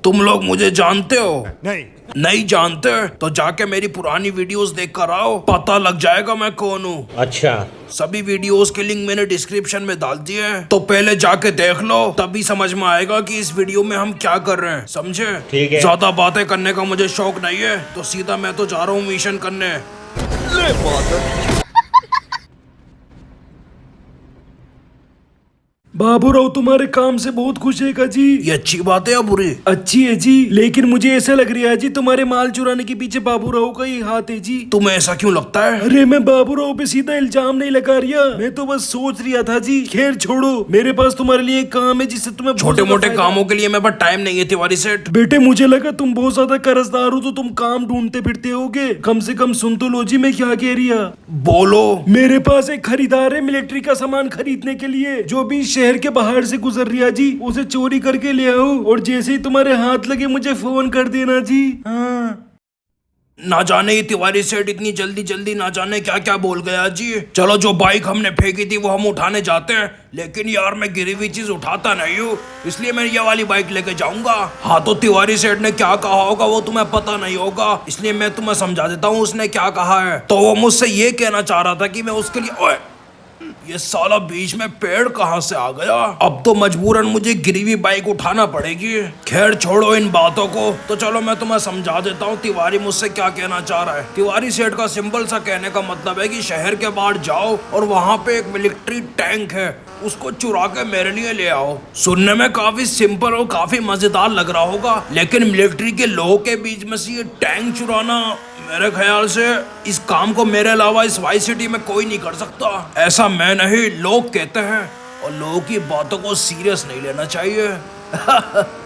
तुम लोग मुझे जानते हो? नहीं। नहीं जानते तो जाके मेरी पुरानी वीडियोस देख कर आओ, पता लग जाएगा मैं कौन हूँ। अच्छा। सभी वीडियोस के लिंक मैंने डिस्क्रिप्शन में डाल दिए हैं, तो पहले जाके देख लो, तभी समझ में आएगा कि इस वीडियो में हम क्या कर रहे हैं, समझे? ठीक है। ज्यादा बातें करने का मुझे शौक नहीं है, तो सीधा मैं तो जा रहा हूँ मिशन करने। बाबूराव तुम्हारे काम से बहुत खुश है का जी। ये अच्छी बात है या बुरी? अच्छी है जी, लेकिन मुझे ऐसा लग रहा है जी तुम्हारे माल चुराने के पीछे बाबूराव का ही हाथ है जी। तुम्हें ऐसा क्यों लगता है? अरे मैं बाबूराव पे सीधा इल्जाम नहीं लगा रिया, मैं तो बस सोच रिया था जी। खैर छोड़ो, मेरे पास तुम्हारे लिए एक काम है जिससे तुम्हें छोटे मोटे कामों के लिए मेरे पास टाइम नहीं है तिवारी सेठ। बेटे मुझे लगा तुम बहुत ज्यादा कर्जदार हो तो तुम काम ढूंढते फिरते होगे, कम से कम सुन तो लो जी मैं क्या कह रिया। बोलो। मेरे पास एक खरीदार है मिलिट्री का सामान खरीदने के लिए, जो भी शहर के बाहर से गुजर रिया जी, उसे चोरी करके ले आओ और जैसे ही तुम्हारे हाथ लगे मुझे फोन कर देना जी। हाँ। ना जाने ये तिवारी सेठ इतनी जल्दी जल्दी ना जाने क्या क्या बोल गया जी। चलो जो बाइक हमने फेंकी थी वो हम उठाने जाते हैं, लेकिन यार मैं गिरी हुई चीज उठाता नहीं हूँ, इसलिए मैं ये वाली बाइक लेके जाऊंगा। हाँ तो तिवारी सेठ ने क्या कहा होगा वो तुम्हें पता नहीं होगा, इसलिए मैं तुम्हें समझा देता हूँ उसने क्या कहा है। तो वो मुझसे ये कहना चाह रहा था कि मैं उसके लिए ओए, ये साला बीच में पेड़ कहाँ से आ गया? अब तो मजबूरन मुझे गिरी हुई बाइक उठाना पड़ेगी। खैर छोड़ो इन बातों को, तो चलो मैं तुम्हें समझा देता हूँ तिवारी मुझसे क्या कहना चाह रहा है। तिवारी सेठ का सिंपल सा कहने का मतलब है कि शहर के बाहर जाओ और वहाँ पे एक मिलिट्री टैंक है, उसको चुरा के मेरे लिए ले आओ। सुनने में काफी सिंपल और काफी मजेदार लग रहा होगा, लेकिन मिलिट्री के लोगों के बीच में से ये टैंक चुराना, मेरे ख्याल से इस काम को मेरे अलावा इस वाई सिटी में कोई नहीं कर सकता। ऐसा मैं नहीं, लोग कहते हैं, और लोगों की बातों को सीरियस नहीं लेना चाहिए।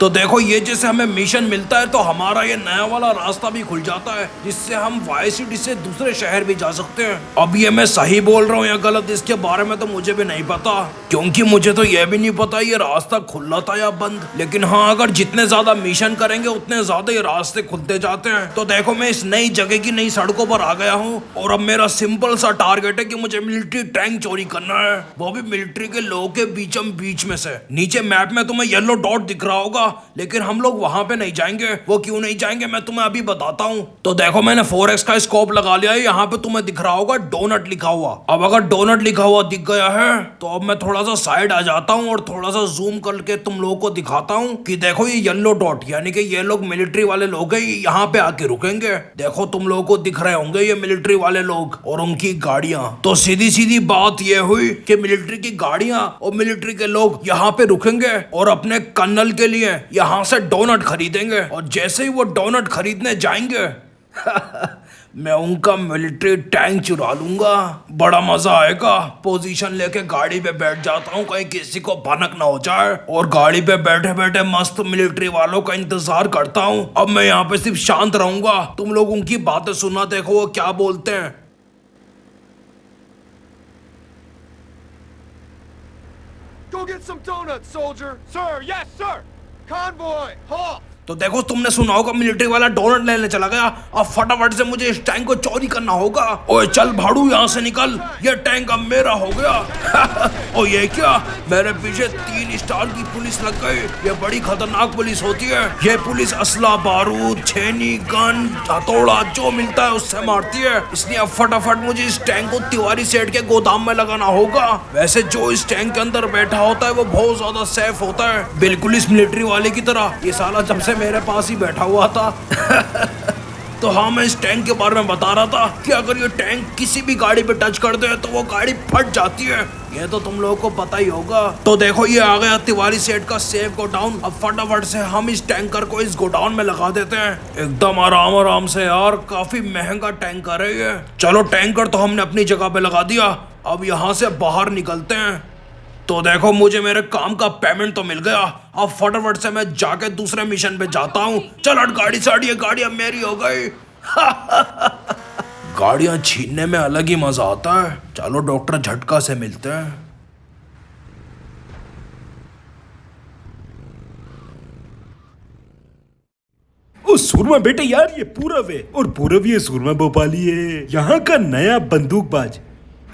तो देखो ये जैसे हमें मिशन मिलता है तो हमारा ये नया वाला रास्ता भी खुल जाता है, जिससे हम वाई सिटी से दूसरे शहर भी जा सकते हैं। अब ये मैं सही बोल रहा हूँ या गलत, इसके बारे में तो मुझे भी नहीं पता, क्योंकि मुझे तो ये भी नहीं पता ये रास्ता खुला था या बंद। लेकिन हाँ, अगर जितने ज्यादा मिशन करेंगे उतने ज्यादा ये रास्ते खुलते जाते हैं। तो देखो मैं इस नई जगह की नई सड़कों पर आ गया हूँ, और अब मेरा सिंपल सा टारगेट है कि मुझे मिलिट्री टैंक चोरी करना है, वो भी मिलिट्री के लोगों के बीचम बीच में से। नीचे मैप में तुम्हें येलो डॉट दिख रहा होगा, लेकिन हम लोग वहां पे नहीं जाएंगे। वो क्यों नहीं जाएंगे मैं तुम्हें अभी बताता हूँ। तो देखो मैंने 4x का स्कोप लगा लिया है, यहाँ पे तुम्हें दिख रहा होगा डोनट लिखा हुआ। अब अगर डोनट लिखा हुआ दिख गया है तो अब मैं थोड़ा सा साइड आ जाता हूँ और थोड़ा सा जूम करके तुम लोगों को दिखाता हूँ कि देखो ये येलो डॉट, यानी कि ये लोग मिलिट्री वाले लोग हैं, यहाँ पे आके रुकेंगे। देखो तुम लोगों को दिख रहे होंगे ये मिलिट्री वाले लोग और उनकी गाड़ियां। तो सीधी सीधी बात ये हुई कि मिलिट्री की गाड़ियां और मिलिट्री के लोग यहाँ पे रुकेंगे और अपने कर्नल के लिए यहाँ से डोनट खरीदेंगे, और जैसे ही वो डोनट खरीदने जाएंगे मैं उनका मिलिट्री टैंक चुरा लूंगा। बड़ा मजा आएगा। पोजीशन लेके गाड़ी पे बैठ जाता हूँ, कहीं किसी को भनक ना हो जाए, और गाड़ी पे बैठे बैठे मस्त मिलिट्री वालों का इंतजार करता हूँ। अब मैं यहाँ पे सिर्फ शांत रहूंगा, तुम लोग उनकी बातें सुनना, देखो वो क्या बोलते हैं। Go get some donuts, soldier! Sir, yes, sir! Convoy, halt! तो देखो तुमने सुना होगा मिलिट्री वाला डोनट लेने चला गया, अब फटाफट से मुझे इस टैंक को चोरी करना होगा। ओए चल भाड़ू यहाँ से निकल, ये टैंक अब मेरा हो गया। और ये क्या, मेरे पीछे 3 स्टार की पुलिस लग गई। ये बड़ी खतरनाक पुलिस होती है, ये पुलिस असला बारूद छेनी गन हथौड़ा जो मिलता है उससे मारती है, इसलिए अब फटाफट मुझे इस टैंक को तिवारी सेठ के गोदाम में लगाना होगा। वैसे जो इस टैंक के अंदर बैठा होता है वो बहुत ज्यादा सेफ होता है, बिल्कुल इस मिलिट्री वाले की तरह। ये साला जब से मेरे पास ही बैठा हुआ था। तो हाँ, मैं इस टैंक के बारे में बता रहा था कि अगर ये टैंक किसी भी गाड़ी पे टच कर दे तो वो गाड़ी फट जाती है, ये तो तुम लोगों को पता ही होगा। तो देखो ये आ गया तिवारी सेठ का सेफ गोडाउन। अब फटाफट से हम इस टैंकर को इस गोडाउन में लगा देते हैं, एकदम आराम आराम से। यार काफी महंगा टैंकर है ये। चलो टैंकर तो हमने अपनी जगह पे लगा दिया, अब यहाँ से बाहर निकलते हैं। तो देखो मुझे मेरे काम का पेमेंट तो मिल गया, अब फटाफट से मैं जाके दूसरे मिशन पे जाता हूँ। चल हट गाड़ी से हट, ये गाड़ी अब मेरी हो गई। गाड़ियां छीनने में अलग ही मजा आता है। चलो डॉक्टर झटका से मिलते हैं। ओ सूरमा बेटे यार, ये पूरब है और पूरब ये सूरमा भोपाली है, यहाँ का नया बंदूकबाज।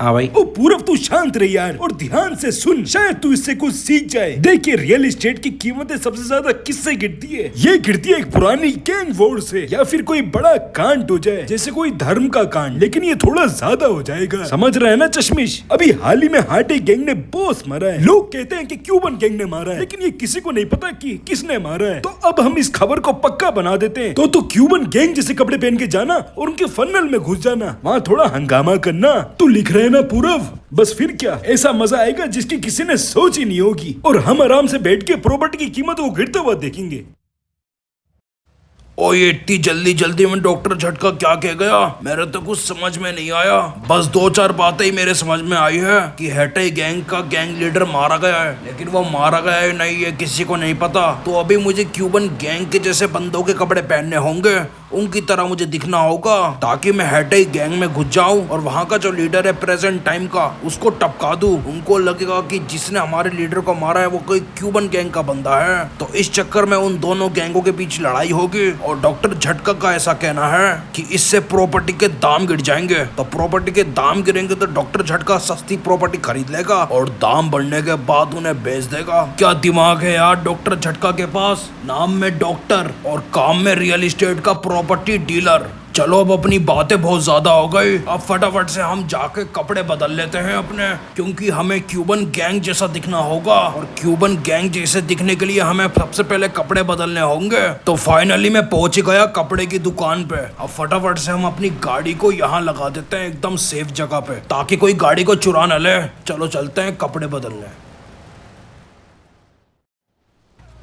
हाँ भाई। ओ पूरब तू शांत रह यार और ध्यान से सुन, शायद तू इससे कुछ सीख जाए। देखिए रियल एस्टेट की कीमतें सबसे ज्यादा किससे गिरती है? ये गिरती है एक पुरानी गैंग वॉर से, या फिर कोई बड़ा कांड हो जाए जैसे कोई धर्म का कांड, लेकिन ये थोड़ा ज्यादा हो जाएगा। समझ रहे हैं ना चश्मिश? अभी हाल ही में हार्टे गैंग ने बॉस मारा है। लोग कहते हैं कि क्यूबन गैंग ने मारा है, लेकिन ये किसी को नहीं पता कि किसने मारा है। तो अब हम इस खबर को पक्का बना देते हैं। तो क्यूबन गैंग जैसे कपड़े पहन के जाना और उनके फन्नल में घुस जाना, वहाँ थोड़ा हंगामा करना। तू लिख रहे ना पूरब? बस फिर क्या, ऐसा मजा आएगा जिसकी किसी ने सोच ही नहीं होगी, और हम आराम से बैठ के प्रॉपर्टी की कीमत को गिरते हुए देखेंगे। ओ ये इतनी जल्दी जल्दी में डॉक्टर झटका क्या कह गया? मेरे तो कुछ समझ में नहीं आया। बस 2-4 बातें ही मेरे समझ में आई है कि हेटे गैंग का गैंग लीडर मारा गया है, लेकिन वो मारा गया है नहीं ये किसी को नहीं पता। तो अभी मुझे क्यूबन गैंग के जैसे बंदों के कपड़े पहनने होंगे, उनकी तरह मुझे दिखना होगा, ताकि मैं हेटे गैंग में घुस जाऊं और वहाँ का जो लीडर है प्रेजेंट टाइम का, उसको टपका दूं। उनको लगेगा कि जिसने हमारे लीडर को मारा है वो कोई क्यूबन गैंग का बंदा है। तो इस चक्कर में उन दोनों गैंगों के बीच लड़ाई होगी, और डॉक्टर झटका का ऐसा कहना है कि इससे प्रॉपर्टी के दाम गिर जाएंगे। तो प्रॉपर्टी के दाम गिरेंगे तो डॉक्टर झटका सस्ती प्रॉपर्टी खरीद लेगा और दाम बढ़ने के बाद उन्हें बेच देगा। क्या दिमाग है यार डॉक्टर झटका के पास, नाम में डॉक्टर और काम में रियल एस्टेट का प्रॉपर्टी डीलर। चलो अब अपनी बातें बहुत ज्यादा हो गई, अब फटाफट से हम जाके कपड़े बदल लेते हैं अपने, क्योंकि हमें क्यूबन गैंग जैसा दिखना होगा, और क्यूबन गैंग जैसे दिखने के लिए हमें सबसे पहले कपड़े बदलने होंगे। तो फाइनली मैं पहुंच गया कपड़े की दुकान पे। अब फटाफट से हम अपनी गाड़ी को यहाँ लगा देते हैं एकदम सेफ जगह पे, ताकि कोई गाड़ी को चुरा न ले। चलो चलते हैं कपड़े बदलने।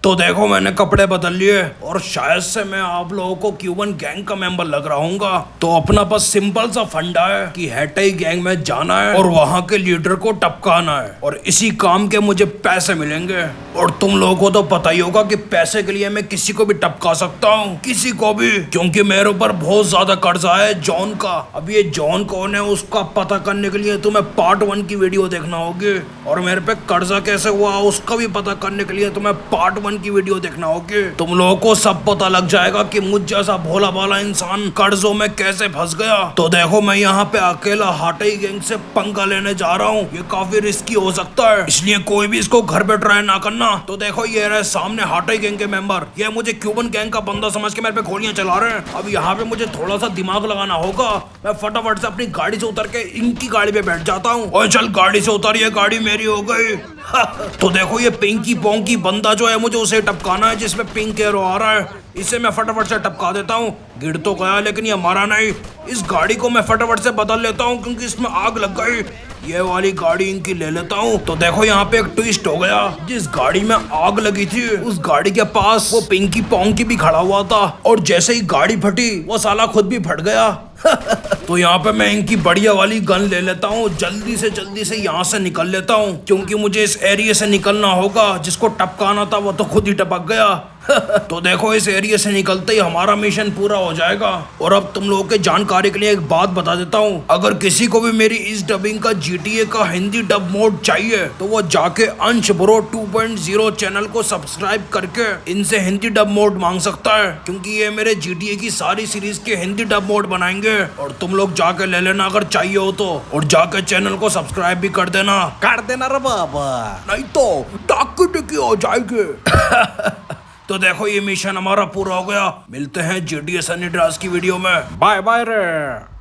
तो देखो मैंने कपड़े बदल लिए, और शायद से मैं आप लोगों को क्यूबन गैंग का मेंबर लग रहा हूँगा। तो अपना बस सिंपल सा फंडा है कि हेटे गैंग में जाना है और वहाँ के लीडर को टपकाना है, और इसी काम के मुझे पैसे मिलेंगे। और तुम लोगों को तो पता ही होगा कि पैसे के लिए मैं किसी को भी टपका सकता हूँ, किसी को भी, क्योंकि मेरे ऊपर बहुत ज्यादा कर्जा है जॉन का। अब ये जॉन कौन है उसका पता करने के लिए तुम्हें पार्ट 1 की वीडियो देखना होगी, और मेरे पे कर्जा कैसे हुआ उसका भी पता करने के लिए तुम्हें पार्ट 1 की वीडियो देखना होगी। तुम लोगों को सब पता लग जाएगा कि मुझ जैसा भोला भाला इंसान कर्जों में कैसे फंस गया। तो देखो मैं यहाँ पे अकेला हाटे गैंग से पंगा लेने जा रहा हूँ, ये काफी रिस्की हो सकता है, इसलिए कोई भी इसको घर पे ट्राई ना करना। तो देखो ये रहे सामने हाटे गैंग के मेंबर, ये मुझे क्यूबन गैंग का बंदा समझ के मेरे पे गोलियां चला रहे हैं। अब यहाँ पे मुझे थोड़ा सा दिमाग लगाना होगा। मैं फटाफट से अपनी गाड़ी से उतर के इनकी गाड़ी पे बैठ जाता हूँ। और चल गाड़ी से उतर, ये गाड़ी मेरी हो गई। तो देखो ये पिंकी पोंकी बंदा जो है मुझे उसे टपकाना है जिसमें पिंक एरो आ रहा है, इसे मैं फटाफट से टपका देता हूँ। गिर तो गया लेकिन ये मारा नहीं। इस गाड़ी को मैं फटाफट से बदल लेता हूँ क्योंकि इसमें आग लग गई। ये वाली गाड़ी इनकी ले लेता हूँ। तो देखो यहाँ पे एक ट्विस्ट हो गया, जिस गाड़ी में आग लगी थी उस गाड़ी के पास वो पिंकी पोंकी भी खड़ा हुआ था, और जैसे ही गाड़ी फटी वो साला खुद भी फट गया। तो यहाँ पे मैं इनकी बढ़िया वाली गन ले लेता हूँ, जल्दी से यहाँ से निकल लेता हूँ, क्योंकि मुझे इस एरिया से निकलना होगा। जिसको टपकाना था वो तो खुद ही टपक गया। तो देखो इस एरिया से निकलते ही हमारा मिशन पूरा हो जाएगा। और अब तुम लोगों के जानकारी के लिए एक बात बता देता हूँ, अगर किसी को भी मेरी इस डबिंग का GTA का हिंदी डब मोड चाहिए तो वो जाके अंश ब्रो 2.0 चैनल को सब्सक्राइब करके इनसे हिंदी डब मोड मांग सकता है, क्योंकि ये मेरे GTA की सारी सीरीज के हिंदी डब मोड बनाएंगे। और तुम लोग जाके ले लेना अगर चाहिए हो तो, और जाके चैनल को सब्सक्राइब भी कर देना रे बाबा, नहीं तो टाकी टिकी हो जाएगी। तो देखो ये मिशन हमारा पूरा हो गया। मिलते हैं GTA सैन एंड्रेआस की वीडियो में। बाय बाय रे।